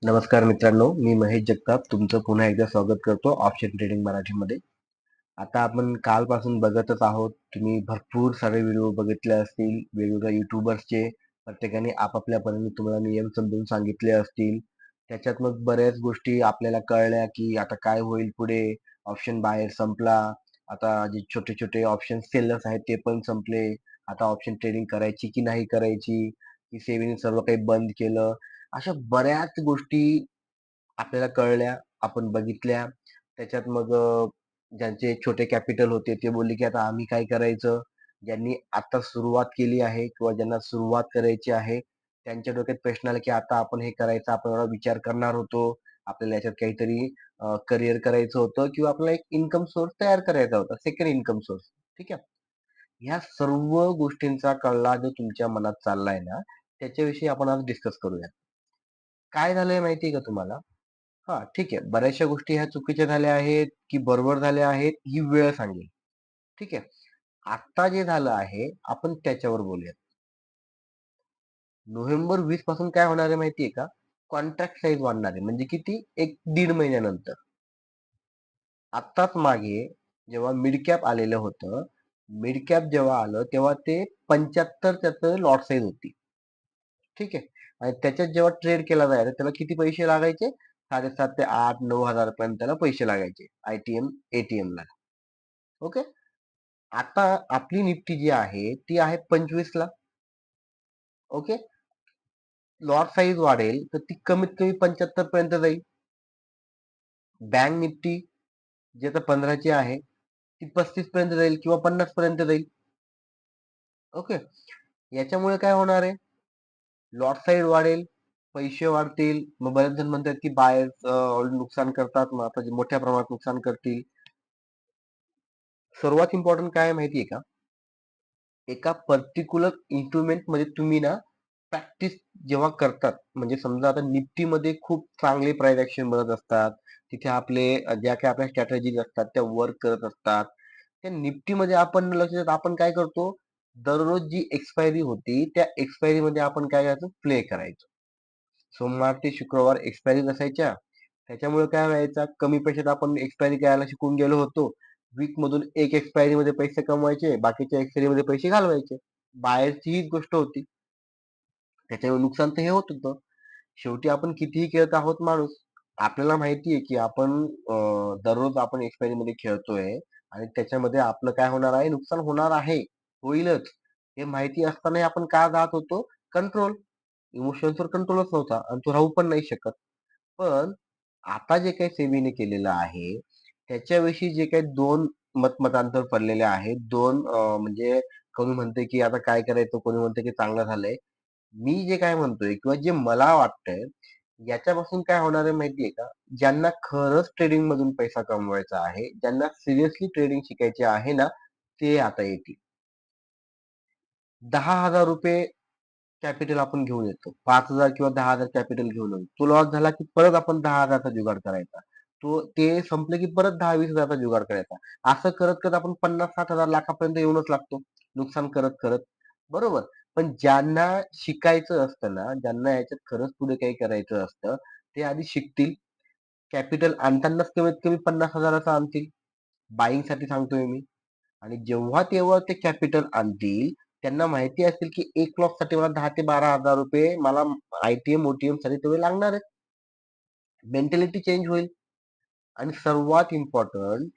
नमस्कार मित्रांनो, मी महेश जगताप तुमचं पुन्हा एकदा स्वागत करतो ऑप्शन ट्रेडिंग मराठीमध्ये. आता आपण कालपासून बघतच आहोत. तुम्ही भरपूर सारे व्हिडिओ बघितले असतील वेगवेगळ्या युट्यूबर्सचे. प्रत्येकाने आपापल्या परीने तुम्हाला नियम समजून सांगितले असतील. त्याच्यात मग बऱ्याच गोष्टी आपल्याला कळल्या की आता काय होईल पुढे. ऑप्शन बाहेर संपला. आता जे छोटे छोटे ऑप्शन सेलर्स आहेत ते पण संपले. आता ऑप्शन ट्रेडिंग करायची की नाही करायची, की सेबीने सर्व काही बंद केलं. अशा बऱ्याच गोष्टी आपल्याला कळल्या, आपण बघितल्या. त्याच्यात मग ज्यांचे छोटे कॅपिटल होते ते बोलले की आता आम्ही काय करायचं. ज्यांनी आता सुरुवात केली आहे किंवा ज्यांना सुरुवात करायची आहे त्यांच्या डोक्यात प्रश्न आला की आता आपण हे करायचं, आपण एवढा विचार करणार होतो, आपल्याला याच्यात काहीतरी करिअर करायचं होतं किंवा आपल्याला एक इन्कम सोर्स तयार करायचा होता, सेकंड इन्कम सोर्स. ठीक आहे. ह्या सर्व गोष्टींचा कल्ला जो तुमच्या मनात चाललाय ना, त्याच्याविषयी आपण आज डिस्कस करूया. काय झालंय माहितीये का तुम्हाला? हा, ठीक आहे. बऱ्याचशा गोष्टी ह्या चुकीच्या झाल्या आहेत की बरोबर झाल्या आहेत ही वेळ सांगेल. ठीक आहे. आता जे झालं आहे आपण त्याच्यावर बोलूया. नोव्हेंबर 20 पासून काय होणार आहे माहितीये का? कॉन्ट्रॅक्ट साईज वाढणार आहे. म्हणजे किती? एक दीड महिन्यानंतर. आत्ताच मागे जेव्हा मिड कॅप आलेलं होतं, मिड कॅप जेव्हा आलं तेव्हा ते 75 त्याचं लॉट साईज होती. ठीक आहे. आणि त्याच्यात जेव्हा ट्रेड केला जायचा त्याला किती पैसे लागायचे? 7.5 ते 8-9 हजार पर्यंत त्याला पैसे लागायचे आयटीएम एटीएम ला. ओके. आता आपली निफ्टी जी आहे ती आहे 25 ला. ओके. लॉट साईज वाढेल तर ती कमीत कमी 75 पर्यंत जाईल. बँक निफ्टी जी आता 15 ची आहे ती 35 पर्यंत जाईल किंवा 50 पर्यंत जाईल. ओके. याच्यामुळे काय होणार आहे? लॉट साईज वाढेल, पैसे वाढतील. मग बरेच जण म्हणतात की बायर्स नुकसान करतात, मग आता मोठ्या प्रमाणात नुकसान करतील. सर्वात इम्पॉर्टंट काय माहितीये का? एका पर्टिक्युलर इन्स्ट्रुमेंट मध्ये तुम्ही ना प्रॅक्टिस जेव्हा करतात, म्हणजे समजा आता निफ्टीमध्ये खूप चांगले प्राइस ऍक्शन बनत असतात. तिथे आपले ज्या काही आपल्या स्ट्रॅटेजीज असतात त्या वर्क करत असतात. त्या निफ्टीमध्ये आपण लक्ष देत आपण काय करतो, दररोज जी एक्सपायरी होती त्या एक्सपायरी मध्ये आपण काय करायचं, प्ले करायचो. सोमवार ते शुक्रवार एक्सपायरी नसायच्या. त्याच्यामुळे काय व्हायचं, कमी पैशात आपण एक्सपायरी करायला शिकून गेलो होतो. वीक मधून एक एक्सपायरी मध्ये पैसे कमवायचे, बाकीच्या एक्सपायरी मध्ये पैसे घालवायचे. बाहेरची हीच गोष्ट होती. त्याच्यामुळे नुकसान तर हे होत होतं. शेवटी आपण कितीही खेळत आहोत माणूस. आपल्याला माहितीये की आपण दररोज आपण एक्सपायरी मध्ये खेळतोय आणि त्याच्यामध्ये आपलं काय होणार आहे, नुकसान होणार आहे, होईलच. हे माहिती असतानाही आपण का जात होतो? कंट्रोल. इमोशन्सवर कंट्रोलच नव्हता आणि तो राहू पण नाही शकत. पण आता जे काही सेबीने केलेलं आहे त्याच्याविषयी जे काही दोन मतमतांतर पडलेले आहेत. दोन म्हणजे कोणी म्हणते की आता काय करायचं, कोणी म्हणते की चांगलं झालंय. मी जे काय म्हणतोय किंवा जे मला वाटतंय याच्यापासून काय होणार आहे माहितीये का? ज्यांना खरंच ट्रेडिंग मधून पैसा कमवायचा आहे, ज्यांना सिरियसली ट्रेडिंग शिकायचे आहे ना, ते आता येतील. 10,000 रुपये कॅपिटल आपण घेऊन येतो, 5,000 किंवा 10,000 कॅपिटल घेऊन येतो. तो लॉस झाला की परत आपण 10,000चा जुगाड करायचा. तो ते संपले की परत 10-20,000चा जुगाड करायचा. असं करत करत आपण 50-60,000 लाखापर्यंत येऊनच लागतो, नुकसान करत करत. बरोबर. पण ज्यांना शिकायचं असतं ना, ज्यांना याच्यात खरंच पुढे काही करायचं असतं, ते आधी शिकतील. कॅपिटल आणतानाच कमीत कमी 50,000चा आणतील. बाईंग साठी सांगतोय मी. आणि जेव्हा तेव्हा ते कॅपिटल आणतील, त्यांना माहिती असेल की एक लॉट साठी मला 10,000 ते 12,000 रुपये मला आयटीएम ओटीएम साठी तेवढे लागणार आहेत. मेंटॅलिटी चेंज होईल. आणि सर्वात इम्पॉर्टंट,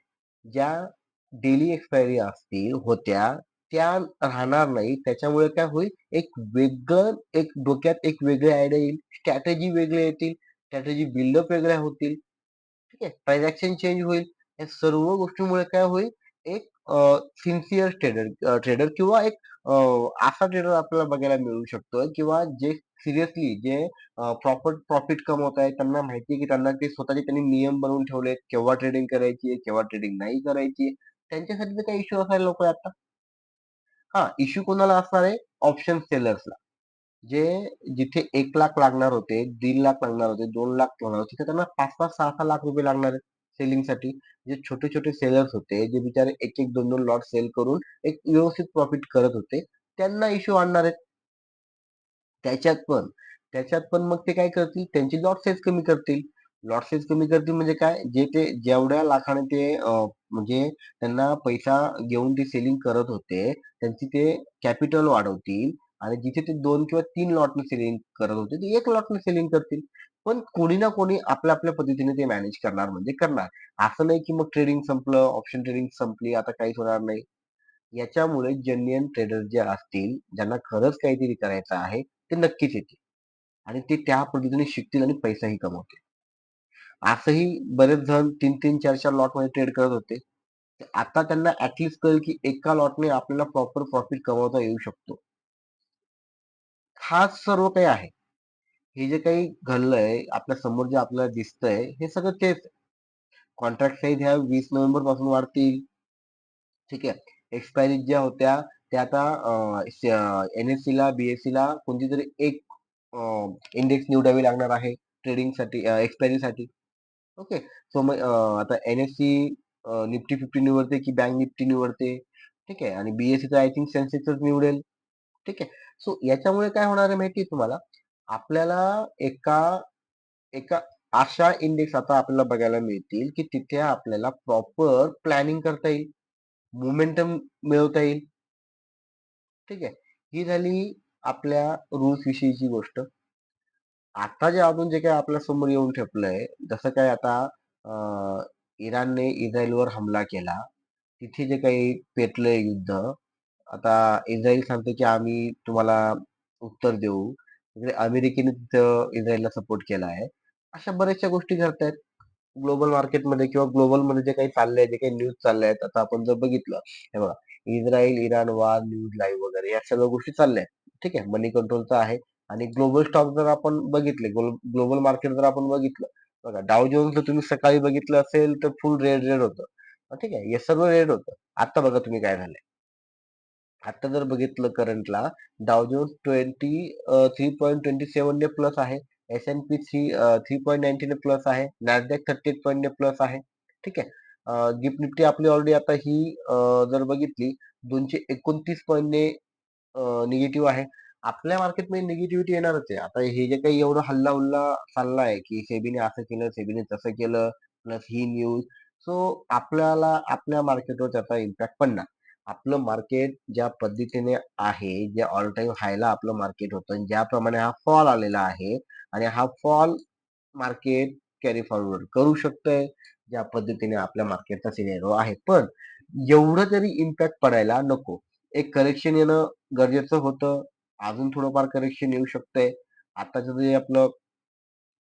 ज्या डेली एक्सपायरी असतील होत्या त्या राहणार नाही. त्याच्यामुळे काय होईल, एक डोक्यात एक वेगळी आयडिया येईल, स्ट्रॅटेजी वेगळे येतील, स्ट्रॅटेजी बिल्डअप वेगळ्या होतील. ठीक आहे. ट्रान्झॅक्शन चेंज होईल. या सर्व गोष्टीमुळे काय होईल, एक सिन्सिअर ट्रेडर ट्रेडर किंवा एक असा ट्रेडर आपल्याला बघायला मिळू शकतो किंवा जे सिरियसली जे प्रॉपर प्रॉफिट कमवत आहे. त्यांना माहिती आहे की त्यांना ते स्वतःचे त्यांनी नियम बनवून ठेवले, केव्हा ट्रेडिंग करायची, केव्हा ट्रेडिंग नाही करायची. त्यांच्यासाठी तर काही इश्यू असायला नको आता. हा, इश्यू कोणाला असणार आहे? ऑप्शन सेलर्सला. जे जिथे 1 लाख लागणार होते, 1.5 लाख लागणार होते, 2 लाख लागणार होते, तिथे त्यांना 5-6 लाख रुपये लागणार आहेत सेलिंगसाठी. जे छोटे छोटे सेलर्स होते, जे बिचारे एक एक दोन दोन लॉट सेल करून एक व्यवस्थित प्रॉफिट करत होते, त्यांना इश्यू आणणार आहेत. त्याच्यात पण त्याच्यात पण मग ते काय करतील, त्यांची लॉट साईज कमी करतील. लॉट साईज कमी करतील म्हणजे काय, जे ते जेवढ्या लाखाने ते म्हणजे त्यांना पैसा घेऊन ते सेलिंग करत होते, त्यांची ते कॅपिटल वाढवतील आणि जिथे ते 2 किंवा 3 लॉटने सेलिंग करत होते, ते 1 लॉटने सेलिंग करतील. पण कोणी ना कोणी आपल्या आपल्या पद्धतीने ते मॅनेज करणार म्हणजे करणार. असं नाही की मग ट्रेडिंग संपलं, ऑप्शन ट्रेडिंग संपली, आता काहीच होणार नाही. याच्यामुळे जेन्युइन ट्रेडर जे असतील, ज्यांना खरंच काहीतरी करायचं आहे, ते नक्कीच येतील. आणि ते त्या पद्धतीने शिकतील आणि पैसाही कमवतील. असंही बरेच जण 3-3, 4-4 लॉटमध्ये ट्रेड करत होते. आता त्यांना ॲटलीस्ट कळेल की एका लॉटने आपल्याला प्रॉपर प्रॉफिट कमवता येऊ शकतो. हाच सर्व काही आहे. हे जे काही घडलंय, आपल्या समोर जे आपल्याला दिसतंय, हे सगळं तेच आहे. कॉन्ट्रॅक्ट साईज ह्या 20 नोव्हेंबर पासून वाढतील. ठीक आहे. एक्सपायरी ज्या होत्या त्या आता NSEला, BSEला कोणतीतरी एक इंडेक्स निवडावी लागणार आहे ट्रेडिंगसाठी एक्सपायरीसाठी. ओके. सो मग आता NSE निफ्टी 50 निवडते की बँक निफ्टी निवडते. ठीक आहे. आणि BSE तर आय थिंक सेन्सेक्सच निवडेल. ठीक आहे. सो याच्यामुळे काय होणार आहे माहिती आहे तुम्हाला? आपल्याला एका एका अशा इंडेक्स आता आपल्याला बघायला मिळतील की तिथे आपल्याला प्रॉपर प्लॅनिंग करता येईल. मोमेंटम मिळवता येईल. ठीक आहे. ही झाली आपल्या रूल्स विषयीची गोष्ट. आता जे अजून जे काही आपल्या समोर येऊन ठेपलंय, जसं काय आता इराणने इस्रायलवर हमला केला. तिथे जे काही पेटलंय युद्ध, आता इस्रायल सांगतो की आम्ही तुम्हाला उत्तर देऊ. तिकडे अमेरिकेने तिथं इस्रायलला सपोर्ट केला आहे. अशा बऱ्याचशा गोष्टी घडतायत. ग्लोबल मार्केटमध्ये किंवा ग्लोबलमध्ये जे काही चाललंय, जे काही न्यूज चालल्या आहेत, आता आपण जर बघितलं, हे बघा, इस्रायल, इराण वार, न्यूज लाईव्ह वगैरे या सगळ्या गोष्टी चालल्या आहेत. ठीक आहे. मनी कंट्रोलचा आहे आणि ग्लोबल स्टॉक जर आपण बघितले, ग्लोबल मार्केट जर आपण बघितलं, बघा डाव जोन्स जर तुम्ही सकाळी बघितलं असेल तर फुल रेड रेड होतं. ठीक आहे. हे सर्व रेड होतं. आता बघा तुम्ही काय झालंय. आता जर बघितलं करंटला डाव जोन्स 3.27 ने प्लस आहे. S&P 3.90 ने प्लस आहे. नॅसडॅक 38 पॉईंट ने प्लस आहे. ठीक आहे. गिफ्ट निफ्टी आपली ऑलरेडी आता ही जर बघितली 229 पॉईंटने निगेटिव्ह आहे. आपल्या मार्केटमध्ये निगेटिव्हिटी येणारच आहे. आता हे जे काही एवढं हल्ला-हुल्ला चाललाय, की सेबीने असं केलं, सेबीने तसं केलं, प्लस ही न्यूज. सो आपल्याला आपल्या मार्केटवर त्याचा इम्पॅक्ट पडणार. आपलं मार्केट ज्या पद्धतीने आहे, जे ऑल टाईम हायला आपलं मार्केट होतं आणि ज्याप्रमाणे हा फॉल आलेला आहे आणि हा फॉल मार्केट कॅरी फॉरवर्ड करू शकतंय, ज्या पद्धतीने आपल्या मार्केटचा सिनेरिओ आहे. पण एवढं तरी इम्पॅक्ट पडायला नको. एक करेक्शन येणं गरजेचं होतं. अजून थोडंफार करेक्शन येऊ शकतंय. आताचं जे आपलं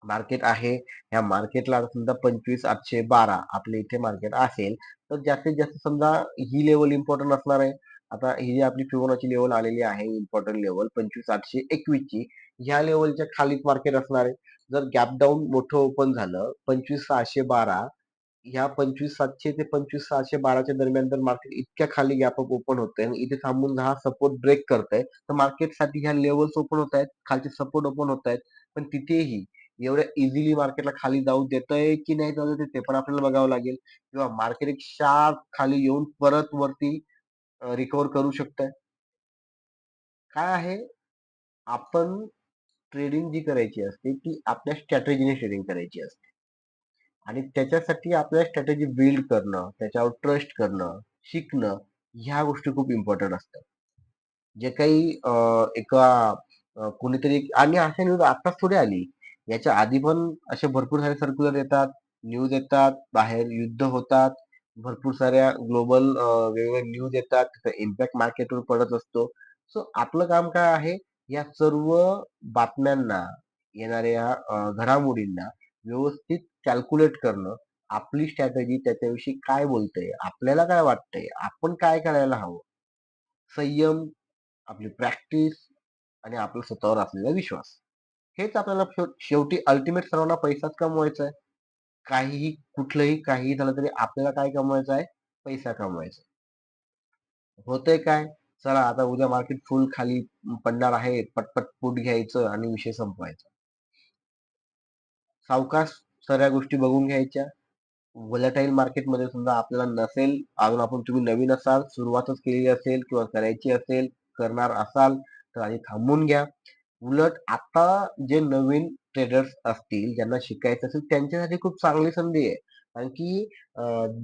मार्केट आहे, ह्या मार्केटला आता समजा 25,812 आपल्या इथे मार्केट असेल, तर जास्तीत जास्त समजा ही लेव्हल इम्पॉर्टंट असणार आहे. आता ही जी आपली फिबोनाची लेव्हल आलेली आहे, इम्पॉर्टंट लेव्हल 25,821 ची, ह्या लेव्हलच्या खालीच मार्केट असणार आहे. जर गॅप डाऊन मोठं ओपन झालं 25,612, ह्या 25,700 ते 25,612च्या दरम्यान जर मार्केट इतक्या खाली गॅप अप ओपन होतंय आणि इथे थांबून हा सपोर्ट ब्रेक करतंय, तर मार्केटसाठी ह्या लेव्हल्स ओपन होत आहेत, खालचे सपोर्ट ओपन होत आहेत. पण तिथेही एवढ्या इझिली मार्केटला खाली जाऊ देतंय की नाही जाऊ देत ते पण आपल्याला बघावं लागेल. किंवा मार्केट एक शार्प खाली येऊन परत वरती रिकव्हर करू शकतंय. काय आहे, आपण ट्रेडिंग जी करायची असते, ती आपल्या स्ट्रॅटेजीने ट्रेडिंग करायची असते. आणि त्याच्यासाठी आपल्याला स्ट्रॅटेजी बिल्ड करणं, त्याच्यावर ट्रस्ट करणं, शिकणं, ह्या गोष्टी खूप इम्पॉर्टंट असतात. जे काही एका कोणीतरी आणि अशा न्यूज आत्ताच थोडी आली. याच्या आधी पण असे भरपूर सारे सर्क्युलर येतात, न्यूज येतात, बाहेर युद्ध होतात, भरपूर साऱ्या ग्लोबल वेगवेगळ्या न्यूज येतात, त्याचा इम्पॅक्ट मार्केटवर पडत असतो. सो आपलं काम काय आहे, या सर्व बातम्यांना, येणाऱ्या घडामोडींना व्यवस्थित कॅल्क्युलेट करणं, आपली स्ट्रॅटेजी त्याच्याविषयी काय बोलतंय, आपल्याला काय वाटतंय, आपण काय करायला हवं, संयम, आपली प्रॅक्टिस आणि आपला स्वतःवर असलेला विश्वास. हेच आपल्याला शेवटी अल्टिमेट सर्वांना पैसाच कमवायचा आहे. काहीही, कुठलंही काहीही झालं तरी आपल्याला काय कमवायचं आहे? पैसा कमवायचा आहे. होतंय काय? चला आता उद्या मार्केट फुल खाली पडणार आहे. पटपट पुट घ्यायचं आणि विषय संपवायचा. सावकाश सगळ्या गोष्टी बघून घ्यायच्या. व्होलॅटाईल मार्केटमध्ये समजा आपल्याला नसेल, अजून तुम्ही नवीन असाल, सुरुवातच केलेली असेल किंवा करायची असेल, करणार असाल, तर आधी थांबून घ्या. उलट आता जे नवीन ट्रेडर्स असतील, ज्यांना शिकायचं असेल त्यांच्यासाठी खूप चांगली संधी आहे. कारण की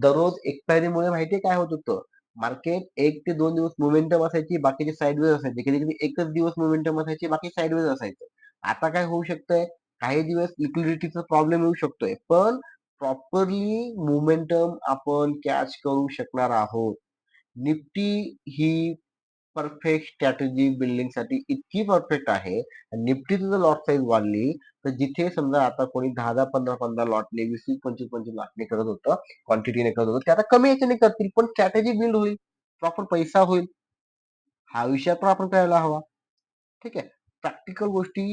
दररोज एक्सपायरीमुळे माहिती काय होत होतं, मार्केट 1 ते 2 दिवस मोमेंटम असायची, बाकीचे साइडवेज असायचे. कधी-कधी एकच दिवस मोमेंटम असायची, बाकी साइडवेज असायचं. आता काय होऊ शकतंय, काही दिवस लिक्विडिटीचा प्रॉब्लेम येऊ शकतोय, पण प्रॉपरली मोमेंटम आपण कॅच करू शकणार आहोत. निफ्टी ही परफेक्ट स्ट्रॅटेजी बिल्डिंगसाठी इतकी परफेक्ट आहे. निफ्टीची जर लॉट साईज वाढली, तर जिथे समजा आता कोणी 10-10, 15-15 लॉटने, 20-20, 25-25 लॉटने करत होतं, क्वांटिटीने करत होतं, ते आता कमी याच्याने करतील, पण स्ट्रॅटेजी बिल्ड होईल, प्रॉपर पैसा होईल. हा विषय पण आपण करायला हवा. ठीक आहे. प्रॅक्टिकल गोष्टी,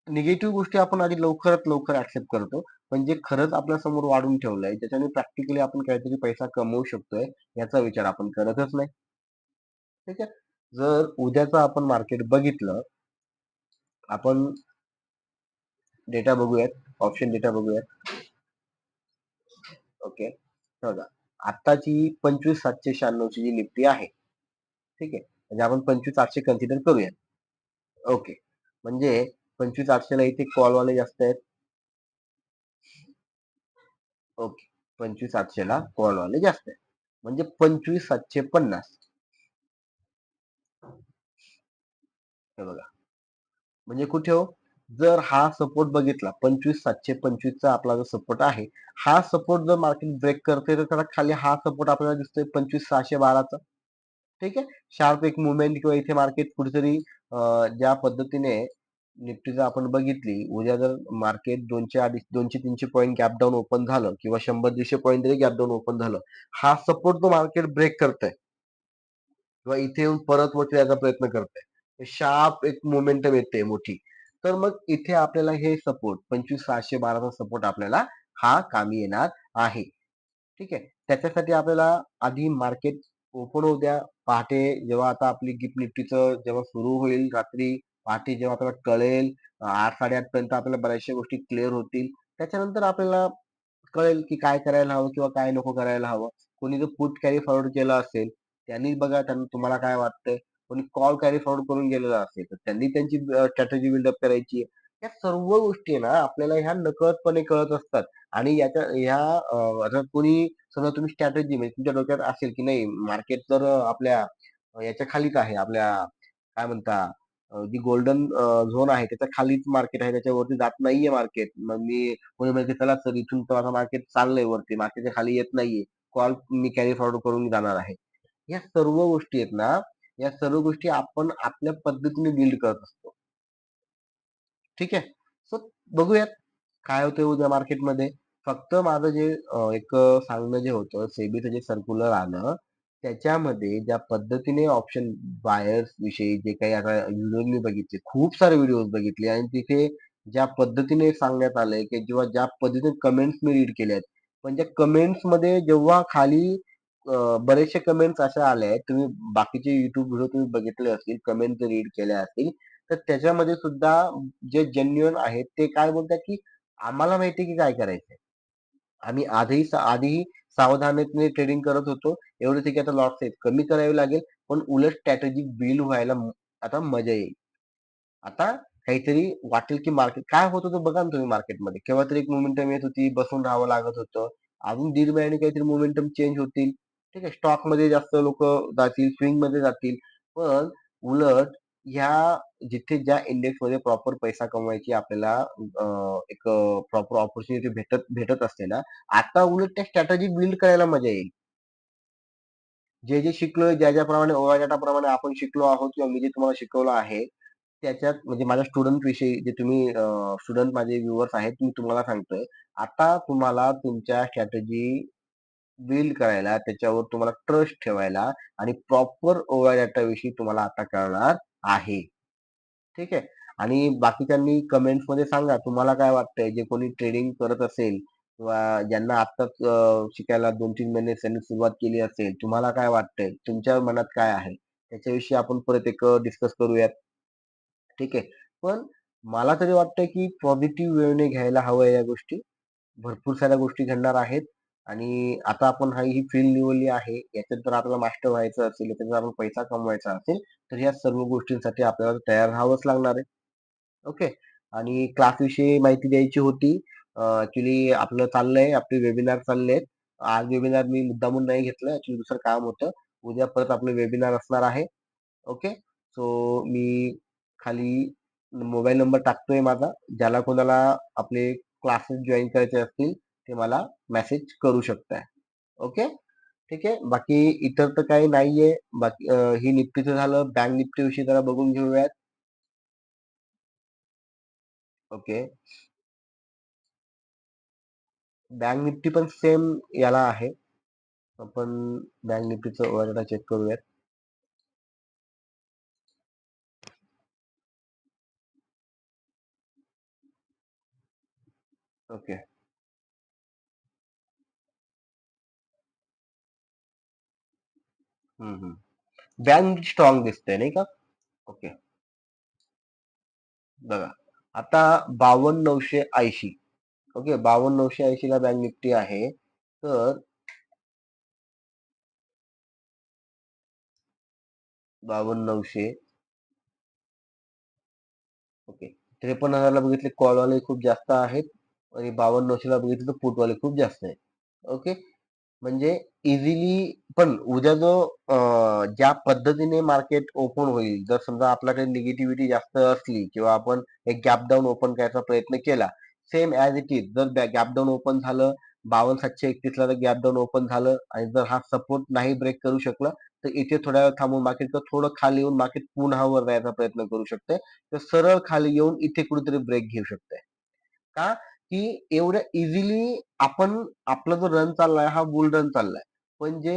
निगेटिव्ह गोष्टी आपण आधी लवकरात लवकर ऍक्सेप्ट करतो. पण जे खरंच आपल्या समोर वाढून ठेवलंय, ज्याच्याने प्रॅक्टिकली आपण काहीतरी पैसा कमवू शकतोय, याचा विचार आपण करतच नाही. ठीक आहे. जर उद्याचं आपण मार्केट बघितलं, आपण डेटा बघूयात, ऑप्शन डेटा बघूयात. ओके. बघा, आत्ताची 25,796 जी निफ्टी आहे, ठीक आहे. म्हणजे आपण 25,800 कन्सिडर करूयात. ओके. म्हणजे 25,800 ला इथे कॉलवाले जास्त आहेत. ओके. 25,800 ला कॉलवाले जास्त आहेत. म्हणजे 25,750. हे बघा. म्हणजे कुठे हो? जर हा सपोर्ट बघितला 25,725 चा आपला जो सपोर्ट आहे, हा सपोर्ट जर मार्केट ब्रेक करते, तर त्याला खाली हा सपोर्ट आपल्याला दिसतोय 25,612 चा. ठीक आहे. शार्प एक मुवमेंट किंवा इथे मार्केट कुठेतरी ज्या पद्धतीने निफ्टीचं आपण बघितली, उद्या जर market 200-250 point gap down open झालं किंवा 100-150 पॉईंट जरी गॅप डाऊन ओपन झालं, हा सपोर्ट तो मार्केट ब्रेक करतंय किंवा इथे येऊन परत वरती यायचा प्रयत्न करतंय. शार्प एक मोमेंटम येते मोठी. तर मग इथे आपल्याला हे सपोर्ट 25,612 चा सपोर्ट आपल्याला हा कामी येणार आहे. ठीक आहे. त्याच्यासाठी आपल्याला आधी मार्केट ओपन होऊ द्या. पहाटे जेव्हा आता आपली गिफ्ट निफ्टीचं जेव्हा सुरू होईल रात्री, पहाटे जेव्हा आपल्याला कळेल 8-8:30 पर्यंत आपल्याला बऱ्याचशा गोष्टी क्लिअर होतील. त्याच्यानंतर आपल्याला कळेल की काय करायला हवं किंवा काय नको करायला हवं. कोणी जर पुट कॅरी फॉरवर्ड केलं असेल, त्यांनी बघा त्यांना तुम्हाला काय वाटतंय. कोणी कॉल कॅरी फॉरवर्ड करून गेलेला असेल, तर त्यांनी त्यांची स्ट्रॅटेजी बिल्डअप करायची. या सर्व गोष्टी आहे ना आपल्याला ह्या नकळतपणे कळत असतात आणि आता कोणी समजा तुम्ही स्ट्रॅटेजी म्हणजे तुमच्या डोक्यात असेल की नाही मार्केट तर आपल्या याच्या खालीच आहे आपल्या काय म्हणता जी गोल्डन झोन आहे त्याच्या खालीच मार्केट आहे त्याच्यावरती जात नाहीये मार्केट. मग मी कोणी म्हणते चला सर इथून तर आता मार्केट चाललंय वरती, मार्केटच्या खाली येत नाहीये. कॉल मी कॅरी फॉरवर्ड करून जाणार आहे. या सर्व गोष्टी आहेत ना, या सर्व गोष्टी आपण आपल्या पद्धतीने बिल्ड करत असतो. ठीक आहे. सो बघूयात काय होतंय उद्या मार्केटमध्ये. फक्त माझं जे एक सांगणं जे होतं सेबीचं जे सर्क्युलर आलं, त्याच्यामध्ये ज्या पद्धतीने ऑप्शन बायर्स विषयी जे काही आता व्हिडिओ मी बघितले, खूप सारे व्हिडिओज बघितले आणि तिथे ज्या पद्धतीने सांगण्यात आलंय, की जेव्हा ज्या पद्धतीने कमेंट्स मी रीड केल्यात, पण त्या कमेंट्समध्ये जेव्हा खाली बरेचसे कमेंट्स अशा आल्या आहेत, तुम्ही बाकीचे YouTube व्हिडिओ तुम्ही बघितले असतील, कमेंट रीड केल्या असतील, तर त्याच्यामध्ये सुद्धा जे जेन्युइन आहेत ते काय बोलतात, की आम्हाला माहिती आहे की काय करायचंय. आम्ही आधीही सावधानतेने ट्रेडिंग करत होतो. एवढंच आहे की आता लॉट साईज कमी करावी लागेल, पण उलट स्ट्रॅटेजी बिल्ड व्हायला आता मजा येईल. आता काहीतरी वाटेल की मार्केट काय होत होतं बघा ना तुम्ही मार्केटमध्ये. केव्हा तरी एक मोमेंटम येत होती, बसून राहावं लागत होतं. अजून दीड महिन्याने काहीतरी मोमेंटम चेंज होतील. ठीक आहे. स्टॉकमध्ये जास्त लोकं जातील, स्विंगमध्ये जातील. पण उलट ह्या जिथे ज्या इंडेक्समध्ये प्रॉपर पैसा कमवायची आपल्याला एक प्रॉपर अपॉर्च्युनिटी भेटत भेटत असते ना, आता उलट त्या स्ट्रॅटेजी बिल्ड करायला मजा येईल. जे जे शिकलोय, ज्याप्रमाणे ओघाटाप्रमाणे आपण शिकलो आहोत किंवा मी जे तुम्हाला शिकवलं आहे, त्याच्यात म्हणजे माझ्या स्टुडंट विषयी जे तुम्ही स्टुडंट माझे व्ह्युअर्स आहेत, मी तुम्हाला सांगतोय, आता तुम्हाला तुमच्या स्ट्रॅटेजी बिल्ड करायला, त्याच्यावर तुम्हाला ट्रस्ट ठेवायला आणि प्रॉपर ओघाटाविषयी तुम्हाला आता कळणार आहे. ठीक आहे. आणि बाकीच्यांनी कमेंट्समध्ये सांगा तुम्हाला काय वाटतंय जे कोणी ट्रेडिंग करत असेल किंवा ज्यांना आत्ताच शिकायला 2-3 महिने त्यांनी सुरुवात केली असेल, तुम्हाला काय वाटतंय? तुमच्या मनात काय आहे? त्याच्याविषयी आपण परत एक डिस्कस करूयात. ठीक आहे. पण मला तरी वाटतंय की पॉझिटिव्ह वेव्हने घ्यायला हवं या गोष्टी. भरपूर साऱ्या गोष्टी घडणार आहेत. आणि आता आपण ही फील्ड निवडली आहे. याच्यात जर आपल्याला मास्टर व्हायचं असेल, याच्यात जर आपण पैसा कमवायचा असेल, तर या सर्व गोष्टींसाठी आपल्याला तयार राहावंच लागणार आहे. ओके. आणि क्लासविषयी माहिती द्यायची होती. ॲक्चुअली आपलं चाललंय, आपले वेबिनार चाललेत. आज वेबिनार मी मुद्दामून नाही घेतलं. ॲक्चुअली दुसरं काम होतं. उद्या परत आपलं वेबिनार असणार आहे. ओके. सो मी खाली मोबाईल नंबर टाकतोय माझा. ज्याला कोणाला आपले क्लासेस जॉइन करायचे असतील, ते मला मेसेज करू शकताय. ओके. ठीक आहे. बाकी इतर तर काही नाहीये. बाकी ही निफ्टीचं झालं. बँक निफ्टी विषयी जरा बघून घेऊयात. ओके. बँक निफ्टी पण सेम याला आहे. आपण बँक निफ्टीचं वगैरे चेक करूयात. ओके. बँक निफ्टी स्ट्रॉंग दिसतंय नाही का? ओके. बघा. आता 52,980. ओके. 52,980 ला बँक निफ्टी आहे. तर 52,900. ओके. 53,000 ला बघितले कॉलवाले खूप जास्त आहेत आणि 52,900 ला बघितले तर पुटवाले खूप जास्त आहेत. ओके. म्हणजे इझिली पण उद्या जो ज्या पद्धतीने मार्केट ओपन होईल, जर समजा आपल्याकडे निगेटिव्हिटी जास्त असली किंवा आपण एक गॅप डाऊन ओपन करायचा प्रयत्न केला, सेम ॲज इट इज जर गॅप डाऊन ओपन झालं, 52,731 ला जर गॅप डाऊन ओपन झालं आणि जर हा सपोर्ट नाही ब्रेक करू शकला, तर इथे थोड्या वेळ थांबून मार्केट थोडं खाली येऊन मार्केट पुन्हा वर जायचा प्रयत्न करू शकते. तर सरळ खाली येऊन इथे कुठेतरी ब्रेक घेऊ शकते. का? की एवढ्या इझिली आपण आपला जो रन चाललाय हा बुल रन चाललाय. पण जे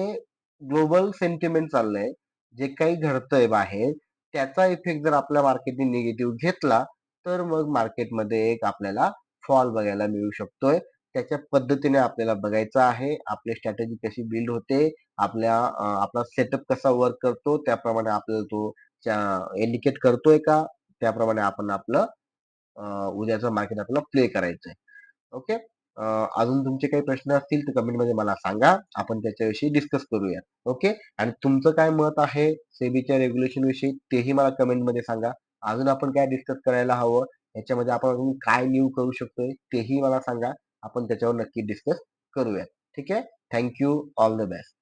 ग्लोबल सेंटिमेंट चाललंय, जे काही घडतंय बाहेर, त्याचा इफेक्ट जर आपल्या मार्केटने निगेटिव्ह घेतला, तर मग मार्केटमध्ये एक आपल्याला फॉल बघायला मिळू शकतोय. त्याच्या पद्धतीने आपल्याला बघायचं आहे. आपली स्ट्रॅटेजी कशी बिल्ड होते, आपला सेटअप कसा वर्क करतो, त्याप्रमाणे आपल्याला तो इंडिकेट करतोय का? त्याप्रमाणे आपण आपलं उद्याचं मार्केट आपल्याला प्ले करायचंय. ओके. अजून तुमचे काही प्रश्न असतील तर कमेंटमध्ये मला सांगा. आपण त्याच्याविषयी डिस्कस करूया. ओके. आणि तुमचं काय मत आहे सेबीच्या रेग्युलेशन विषयी तेही मला कमेंटमध्ये सांगा. अजून आपण काय डिस्कस करायला हवं, याच्यामध्ये आपण अजून काय न्यू करू शकतोय तेही मला सांगा. आपण त्याच्यावर नक्की डिस्कस करूया. ठीक आहे. Thank you. All the best.